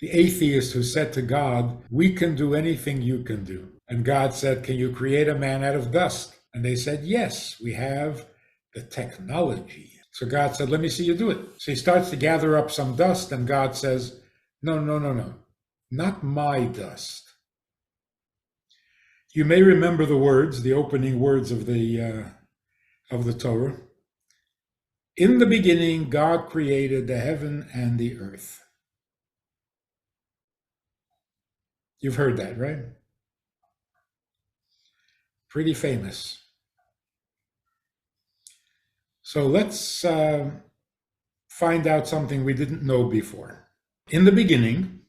the atheist who said to God, "We can do anything you can do." And God said, "Can you create a man out of dust?" And they said, "Yes, we have the technology." So God said, "Let me see you do it." So he starts to gather up some dust, and God says, "No, no, no, no, not my dust." You may remember the words, the opening words of the Torah. In the beginning, God created the heaven and the earth. You've heard that, right? Pretty famous. So let's find out something we didn't know before. In the beginning,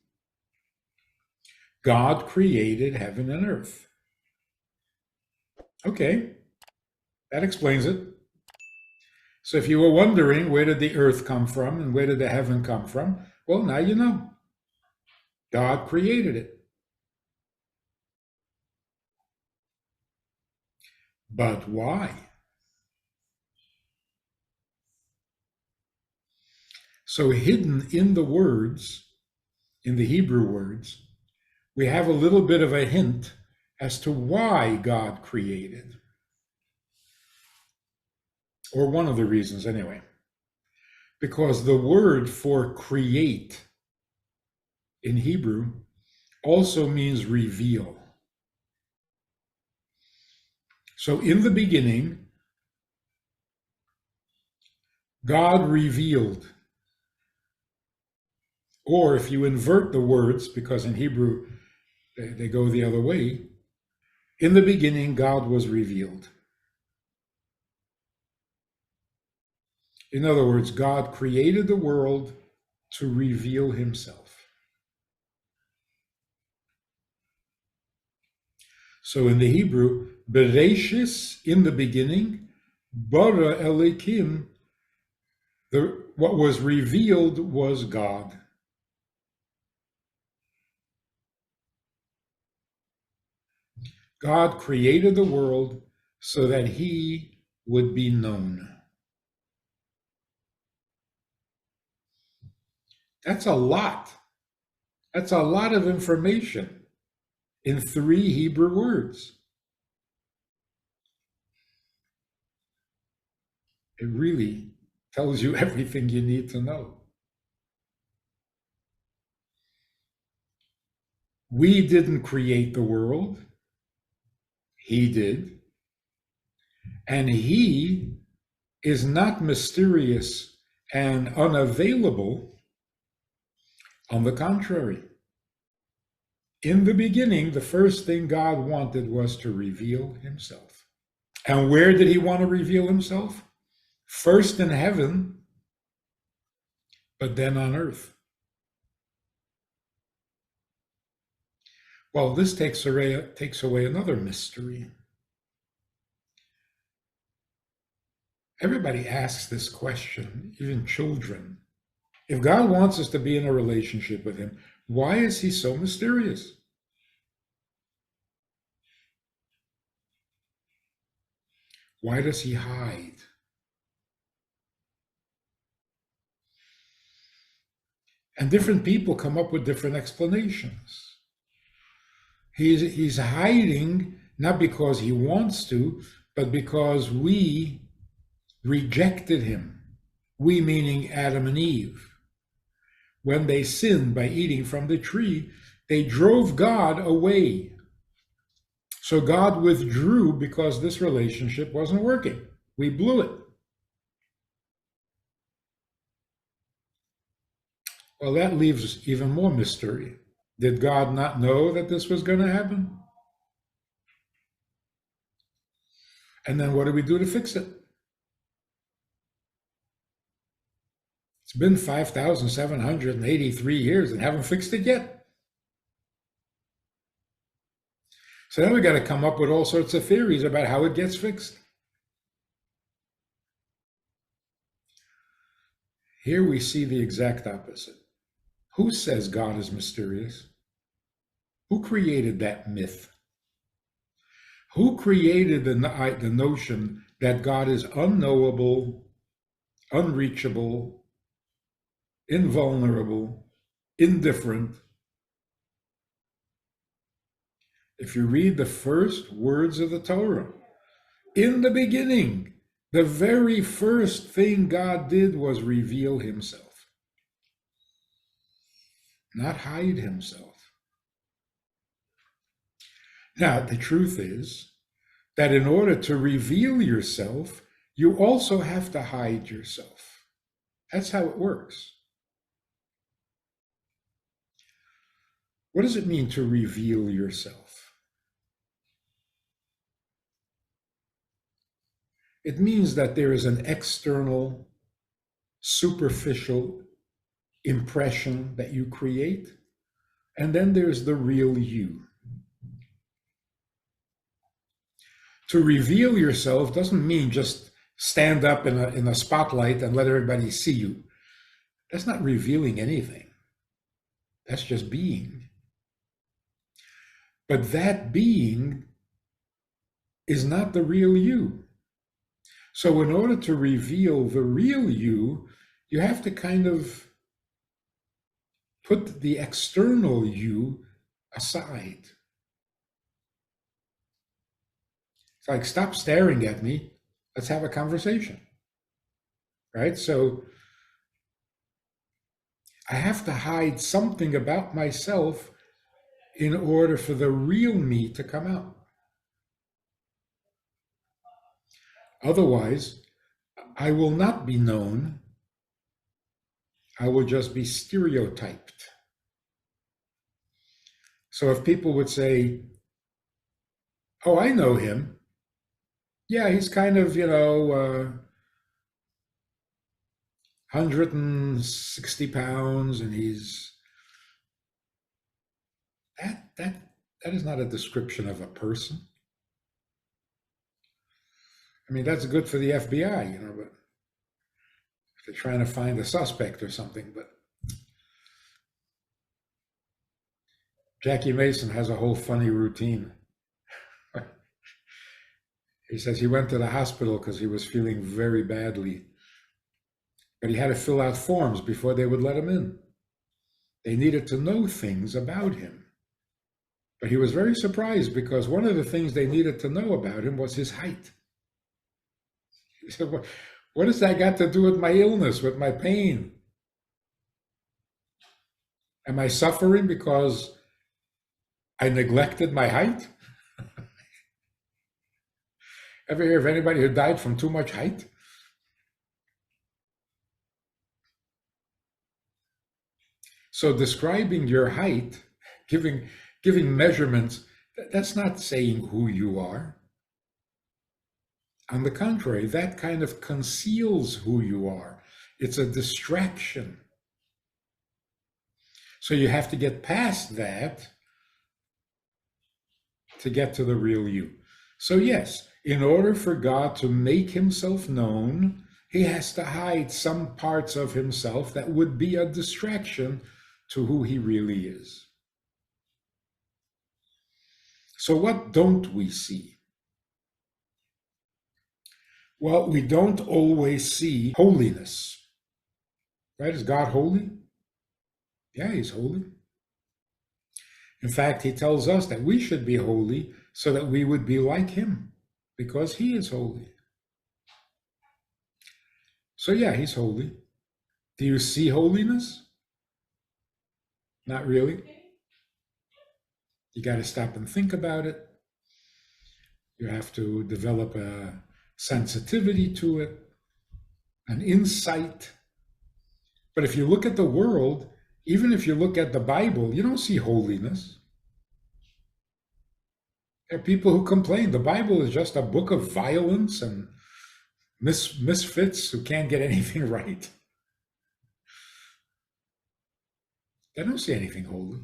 God created heaven and earth. Okay, that explains it. So if you were wondering where did the earth come from and where did the heaven come from, well, now you know. God created it. But why? So hidden in the words, in the Hebrew words, we have a little bit of a hint as to why God created. Or one of the reasons anyway. Because the word for create in Hebrew also means reveal. So in the beginning, God revealed. Or if you invert the words, because in Hebrew they go the other way, in the beginning, God was revealed. In other words, God created the world to reveal himself. So in the Hebrew, Bereshis, in the beginning, bara Elikim, what was revealed was God. God created the world so that he would be known. That's a lot. That's a lot of information in 3 Hebrew words. It really tells you everything you need to know. We didn't create the world. He did. And he is not mysterious and unavailable. On the contrary, in the beginning, the first thing God wanted was to reveal himself. And where did he want to reveal himself? First in heaven, but then on earth. Well, this takes away another mystery. Everybody asks this question, even children. If God wants us to be in a relationship with him, why is he so mysterious? Why does he hide? And different people come up with different explanations. He's hiding not because he wants to, but because we rejected him. We meaning Adam and Eve. When they sinned by eating from the tree, they drove God away. So God withdrew because this relationship wasn't working. We blew it. Well, that leaves even more mystery. Did God not know that this was going to happen? And then what do we do to fix it? It's been 5,783 years and haven't fixed it yet. So then we got to come up with all sorts of theories about how it gets fixed. Here we see the exact opposite. Who says God is mysterious? Who created that myth? Who created the notion that God is unknowable, unreachable, invulnerable, indifferent. If you read the first words of the Torah, in the beginning, the very first thing God did was reveal himself, not hide himself. Now, the truth is that in order to reveal yourself, you also have to hide yourself. That's how it works. What does it mean to reveal yourself? It means that there is an external, superficial impression that you create, and then there's the real you. To reveal yourself doesn't mean just stand up in a spotlight and let everybody see you. That's not revealing anything. That's just being. But that being is not the real you. So in order to reveal the real you, you have to kind of put the external you aside. It's like, stop staring at me. Let's have a conversation. Right? So I have to hide something about myself in order for the real me to come out. Otherwise, I will not be known. I will just be stereotyped. So if people would say, oh, I know him. Yeah, he's kind of, 160 pounds, and that is not a description of a person. I mean, that's good for the FBI, but if they're trying to find a suspect or something. But Jackie Mason has a whole funny routine. He says he went to the hospital because he was feeling very badly, but he had to fill out forms before they would let him in. They needed to know things about him. But he was very surprised because one of the things they needed to know about him was his height. He said, what does that got to do with my illness, with my pain? Am I suffering because I neglected my height? Ever hear of anybody who died from too much height? So describing your height, giving measurements, that's not saying who you are. On the contrary, that kind of conceals who you are. It's a distraction. So you have to get past that to get to the real you. So yes, in order for God to make himself known, he has to hide some parts of himself that would be a distraction to who he really is. So what don't we see? Well, we don't always see holiness. Right? Is God holy? Yeah, he's holy. In fact, he tells us that we should be holy so that we would be like him, because he is holy. So yeah, he's holy. Do you see holiness? Not really. You got to stop and think about it. You have to develop a sensitivity to it, an insight. But if you look at the world, even if you look at the Bible, you don't see holiness. There are people who complain the Bible is just a book of violence and misfits who can't get anything right. They don't see anything holy.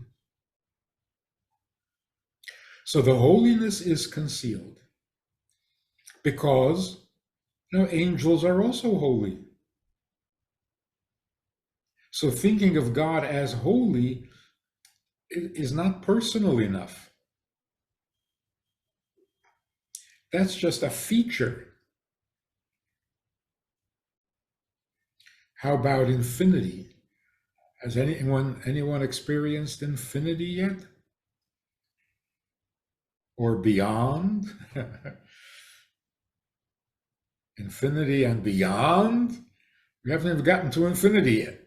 So the holiness is concealed because angels are also holy. So thinking of God as holy is not personal enough. That's just a feature. How about infinity? Has anyone experienced infinity yet? Or beyond? Infinity and beyond? We haven't even gotten to infinity yet.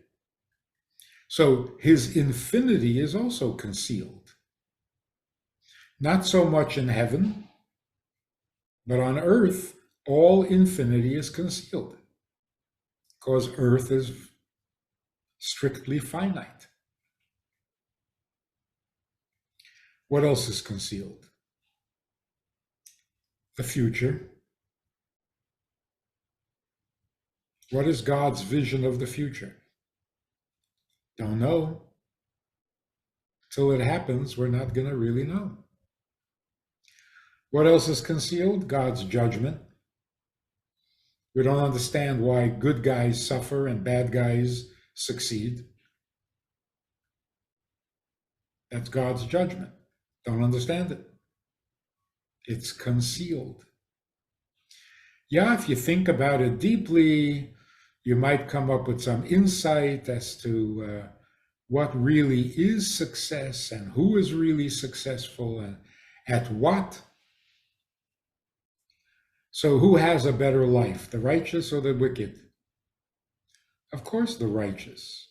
So his infinity is also concealed. Not so much in heaven, but on earth, all infinity is concealed because earth is strictly finite. What else is concealed? The future. What is God's vision of the future? Don't know. Till it happens, we're not going to really know. What else is concealed? God's judgment. We don't understand why good guys suffer and bad guys succeed. That's God's judgment. Don't understand it. It's concealed. Yeah, if you think about it deeply, you might come up with some insight as to what really is success and who is really successful and at what. So, who has a better life, the righteous or the wicked? Of course, the righteous.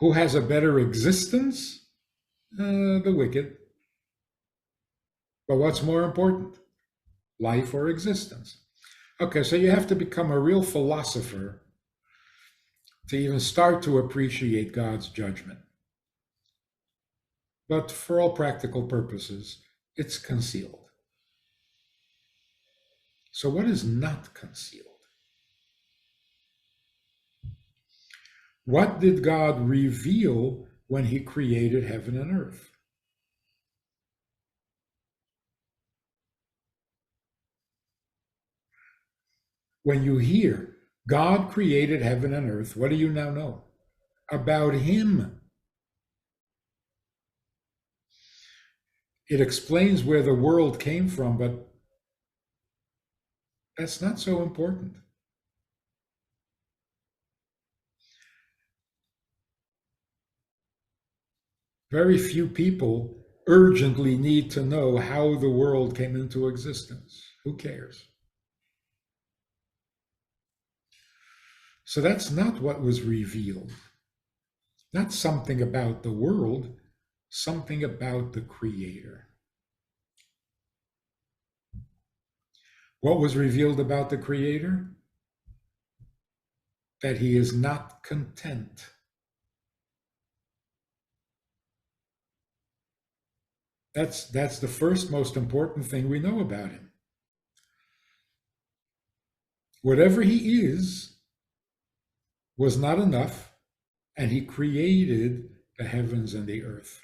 Who has a better existence? The wicked. But what's more important, life or existence? Okay, so you have to become a real philosopher to even start to appreciate God's judgment. But for all practical purposes, it's concealed. So, what is not concealed? What did God reveal when he created heaven and earth? When you hear God created heaven and earth, what do you now know? About him. It explains where the world came from, but that's not so important. Very few people urgently need to know how the world came into existence. Who cares? So that's not what was revealed. Not something about the world, something about the Creator. What was revealed about the Creator? That he is not content. That's the first most important thing we know about him. Whatever he is was not enough, and he created the heavens and the earth.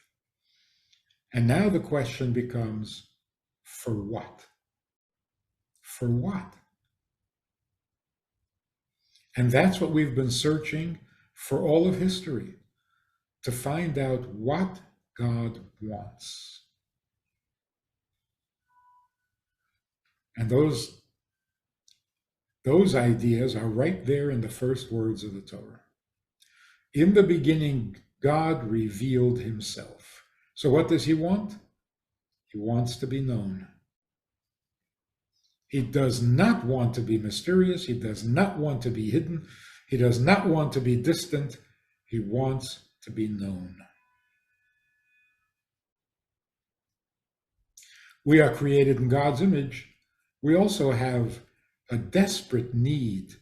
And now the question becomes, for what? For what? And that's what we've been searching for all of history, to find out what God wants. And those ideas are right there in the first words of the Torah. In the beginning, God revealed himself. So what does he want? He wants to be known. He does not want to be mysterious. He does not want to be hidden. He does not want to be distant. He wants to be known. We are created in God's image. We also have a desperate need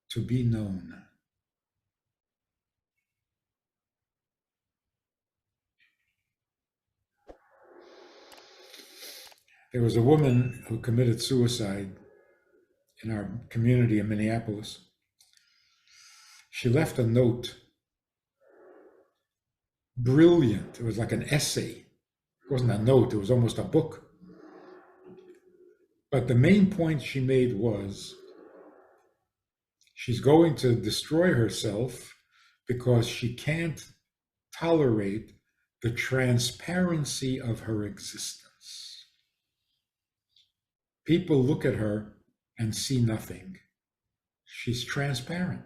to be known. There was a woman who committed suicide in our community in Minneapolis. She left a note. Brilliant. It was like an essay. It wasn't a note, it was almost a book. But the main point she made was she's going to destroy herself because she can't tolerate the transparency of her existence. People look at her and see nothing. She's transparent.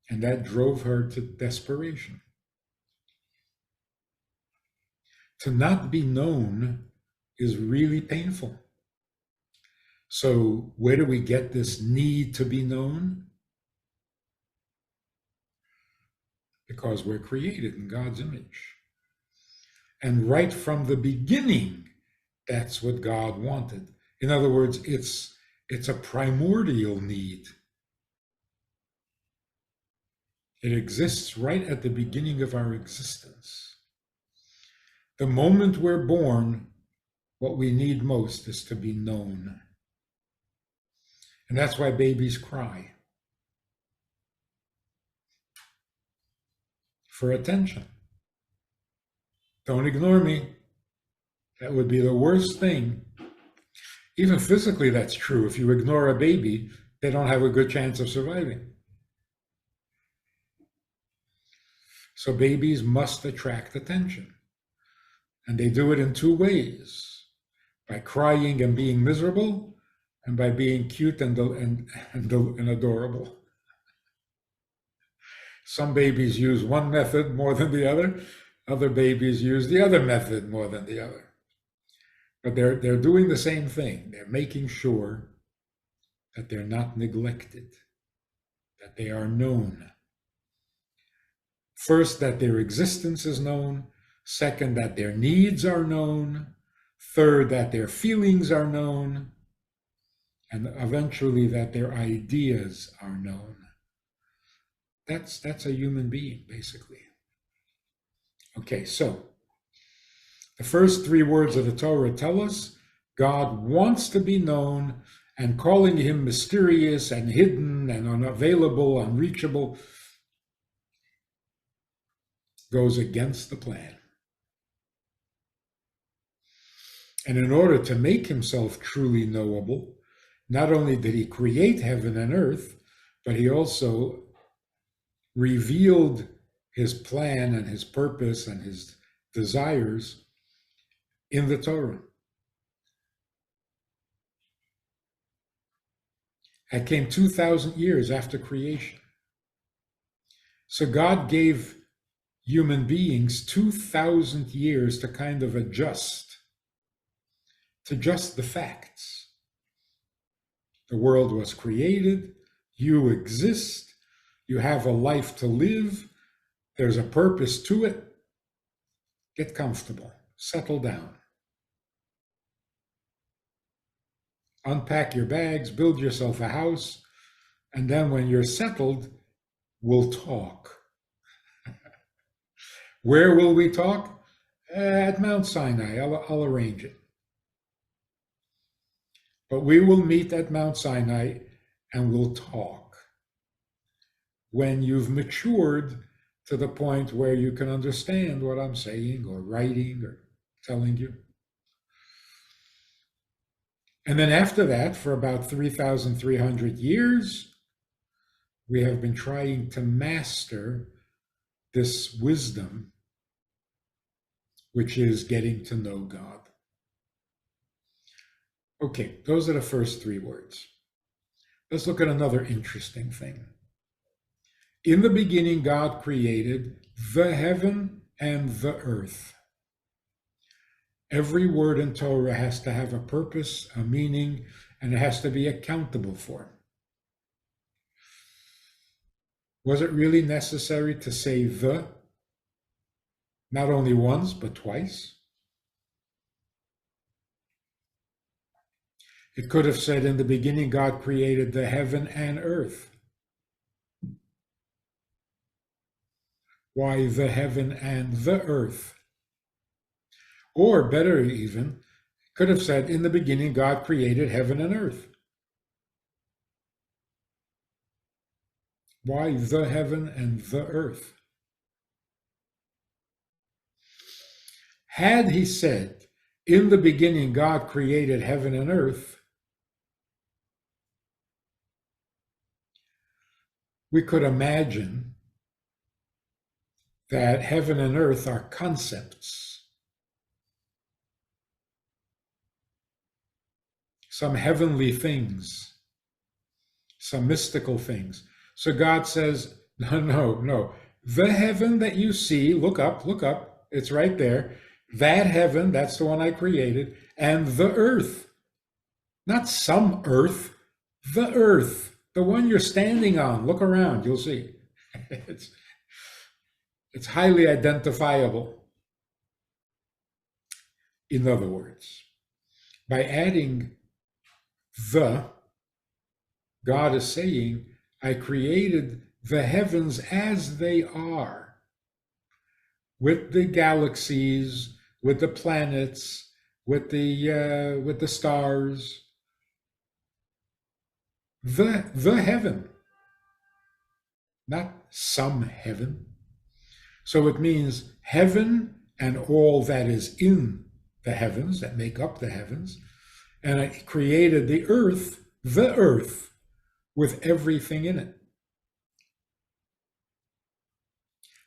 And that drove her to desperation. To not be known is really painful. So, where do we get this need to be known? Because we're created in God's image. And right from the beginning, that's what God wanted. In other words, it's a primordial need. It exists right at the beginning of our existence. The moment we're born, what we need most is to be known. And that's why babies cry. For attention. Don't ignore me. That would be the worst thing. Even physically, that's true. If you ignore a baby, they don't have a good chance of surviving. So babies must attract attention. And they do it in two ways: by crying and being miserable, and by being cute and adorable. Some babies use one method more than the other. Other babies use the other method more than the other. But they're doing the same thing. They're making sure that they're not neglected, that they are known. First, that their existence is known. Second, that their needs are known. Third, that their feelings are known. And eventually, that their ideas are known. That's a human being, basically. Okay, so the first three words of the Torah tell us God wants to be known, and calling him mysterious and hidden and unavailable, unreachable, goes against the plan. And in order to make himself truly knowable, not only did he create heaven and earth, but he also revealed his plan and his purpose and his desires in the Torah. That came 2,000 years after creation. So God gave human beings 2,000 years to kind of adjust to just the facts. The world was created, you exist, you have a life to live, there's a purpose to it. Get comfortable, settle down. Unpack your bags, build yourself a house, and then when you're settled, we'll talk. Where will we talk? At Mount Sinai. I'll arrange it. But we will meet at Mount Sinai and we'll talk. When you've matured to the point where you can understand what I'm saying or writing or telling you. And then after that, for about 3,300 years, we have been trying to master this wisdom, which is getting to know God. Okay, those are the first three words. Let's look at another interesting thing. In the beginning, God created the heaven and the earth. Every word in Torah has to have a purpose, a meaning, and it has to be accountable for. Was it really necessary to say the, not only once, but twice? It could have said, in the beginning, God created the heaven and earth. Why the heaven and the earth? Or better even, could have said, in the beginning, God created heaven and earth. Why the heaven and the earth? Had he said, in the beginning, God created heaven and earth, we could imagine that heaven and earth are concepts. Some heavenly things, some mystical things. So God says, No, no, no. The heaven that you see, look up, it's right there. That heaven, that's the one I created, and the earth, not some earth, the earth, the one you're standing on. Look around, you'll see. It's, it's highly identifiable. In other words, by adding the, God is saying, I created the heavens as they are, with the galaxies, with the planets, with the stars, the heaven, not some heaven. So it means heaven and all that is in the heavens that make up the heavens, and I created the earth, with everything in it.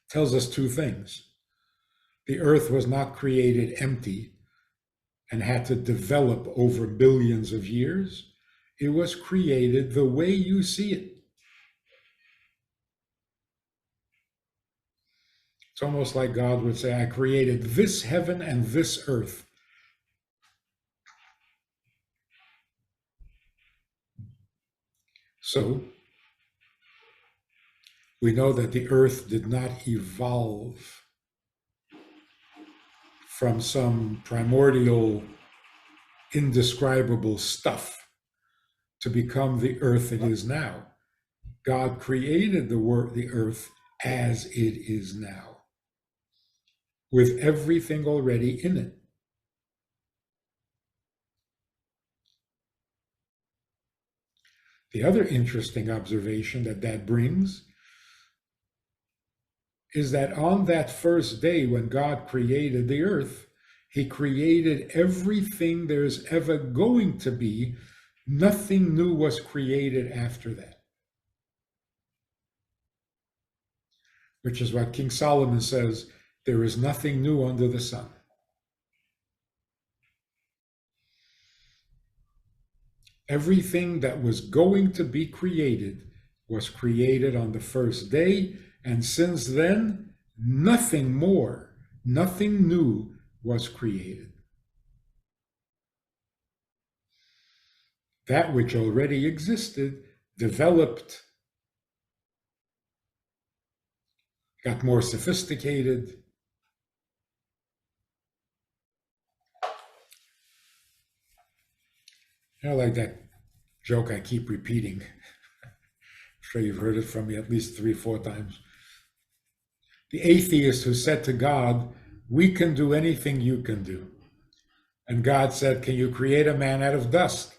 Tells us two things. The earth was not created empty and had to develop over billions of years. It was created the way you see it. It's almost like God would say, I created this heaven and this earth. So we know that the earth did not evolve from some primordial, indescribable stuff to become the earth it is now. God created the earth as it is now, with everything already in it. The other interesting observation that brings is that on that first day when God created the earth, he created everything there's ever going to be. Nothing new was created after that. Which is what King Solomon says, there is nothing new under the sun. Everything that was going to be created was created on the first day, and since then, nothing more, nothing new was created. That which already existed developed, got more sophisticated. Like that joke I keep repeating. I'm sure you've heard it from me at least 3-4 times. The atheist who said to God, we can do anything you can do. And God said, can you create a man out of dust?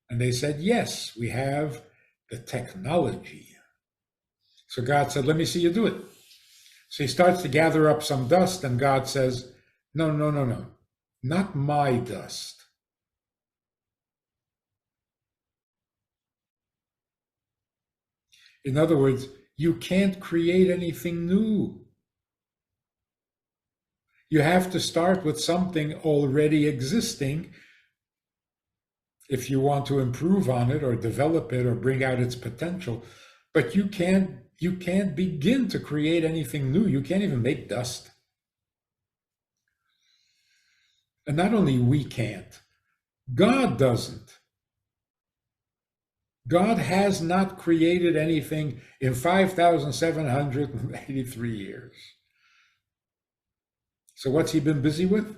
And they said, yes, we have the technology. So God said, let me see you do it. So he starts to gather up some dust, and God says, no, no, no, no, not my dust. In other words, you can't create anything new. You have to start with something already existing if you want to improve on it or develop it or bring out its potential. But you can't begin to create anything new. You can't even make dust. And not only we can't, God doesn't. God has not created anything in 5,783 years. So what's he been busy with?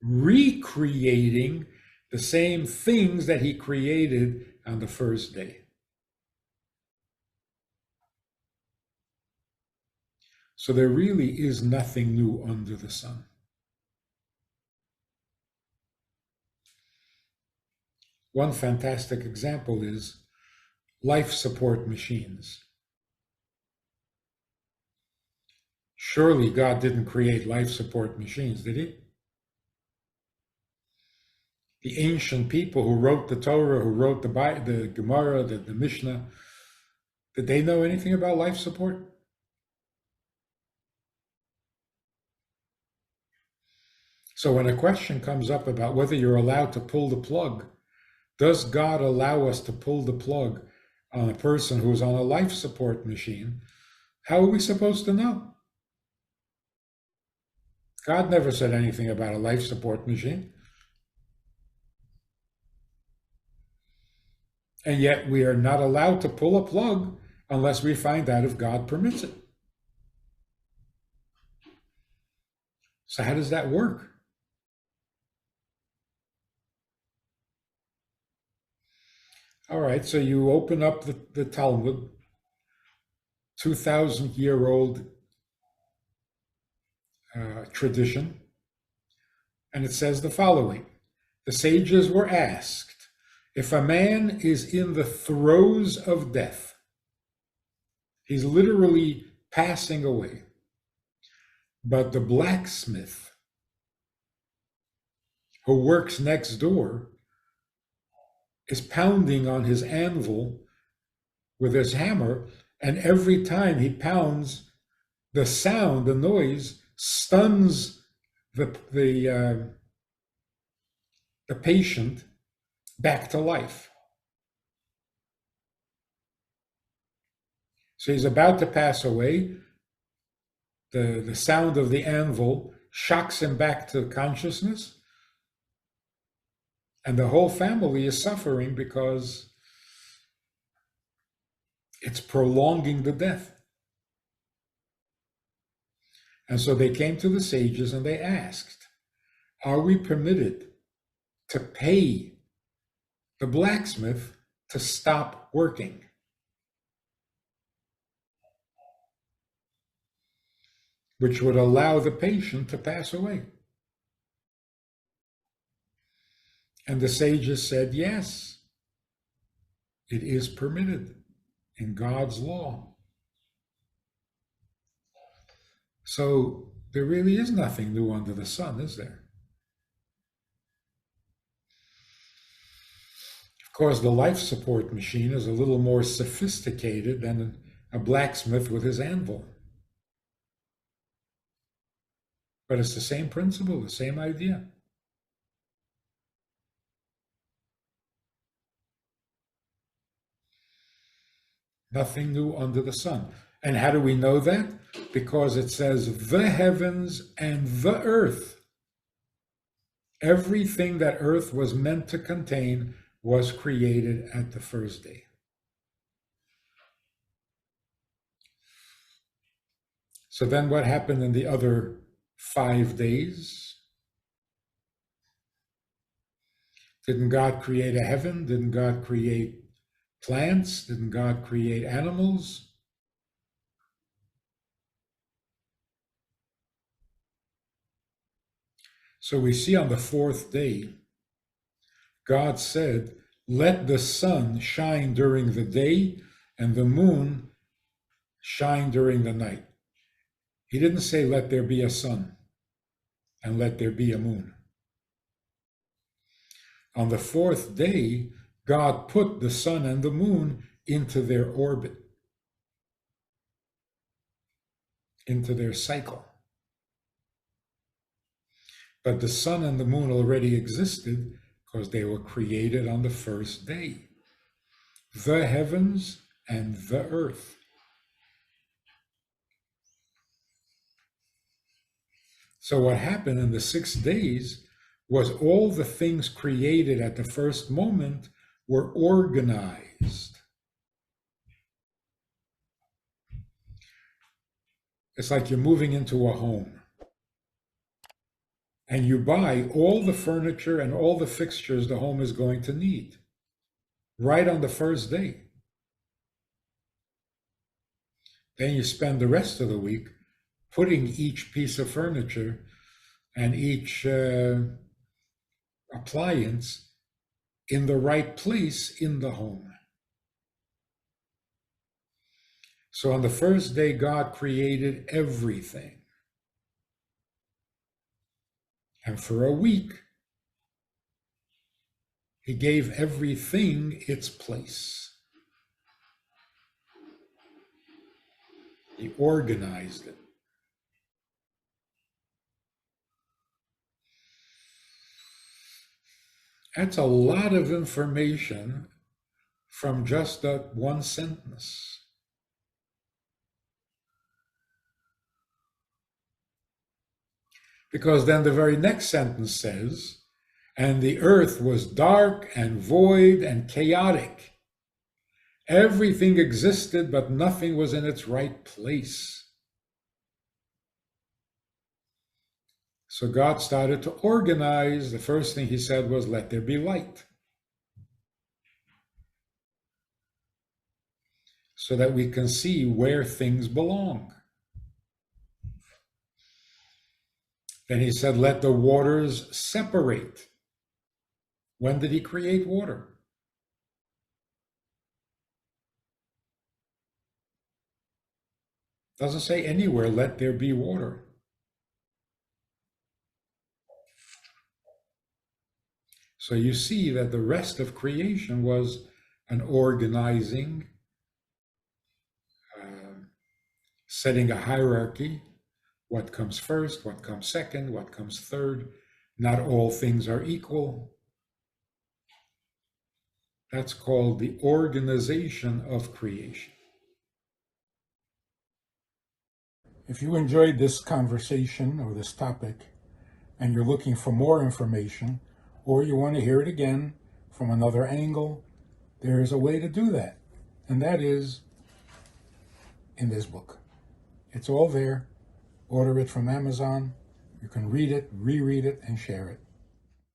Recreating the same things that he created on the first day. So there really is nothing new under the sun. One fantastic example is life support machines. Surely God didn't create life support machines, did he? The ancient people who wrote the Torah, who wrote the Gemara, the Mishnah, did they know anything about life support? So when a question comes up about whether you're allowed to pull the plug, does God allow us to pull the plug? on a person who's on a life support machine, how are we supposed to know? God never said anything about a life support machine. And yet we are not allowed to pull a plug unless we find out if God permits it. So, how does that work? All right, so you open up the Talmud, 2,000-year-old tradition, and it says the following: the sages were asked, if a man is in the throes of death, he's literally passing away, but the blacksmith who works next door is pounding on his anvil with his hammer, and every time he pounds, the sound, the noise, stuns the patient back to life. So he's about to pass away. The sound of the anvil shocks him back to consciousness, and the whole family is suffering because it's prolonging the death. And so they came to the sages and they asked, are we permitted to pay the blacksmith to stop working? Which would allow the patient to pass away. And the sages said, yes, it is permitted in God's law. So there really is nothing new under the sun, is there? Of course, the life support machine is a little more sophisticated than a blacksmith with his anvil. But it's the same principle, the same idea. Nothing new under the sun. And how do we know that? Because it says the heavens and the earth. Everything that earth was meant to contain was created at the first day. So then what happened in the other 5 days? Didn't God create a heaven? Didn't God create plants? Didn't God create animals? So we see on the 4th day, God said, let the sun shine during the day and the moon shine during the night. He didn't say, let there be a sun and let there be a moon. On the 4th day, God put the sun and the moon into their orbit, into their cycle. But the sun and the moon already existed because they were created on the first day. The heavens and the earth. So what happened in the 6 days was all the things created at the first moment were organized. It's like you're moving into a home and you buy all the furniture and all the fixtures the home is going to need right on the first day. Then you spend the rest of the week putting each piece of furniture and each appliance in the right place in the home. So on the first day, God created everything. And for a week, he gave everything its place. He organized it. That's a lot of information from just that one sentence. Because then the very next sentence says, and the earth was dark and void and chaotic. Everything existed, but nothing was in its right place. So God started to organize. The first thing he said was, let there be light. So that we can see where things belong. Then he said, let the waters separate. When did he create water? Doesn't say anywhere, let there be water. So you see that the rest of creation was an organizing, setting a hierarchy. What comes first, what comes second, what comes third. Not all things are equal. That's called the organization of creation. If you enjoyed this conversation or this topic, and you're looking for more information, or you want to hear it again from another angle, there is a way to do that. And that is in this book. It's all there. Order it from Amazon. You can read it, reread it, and share it.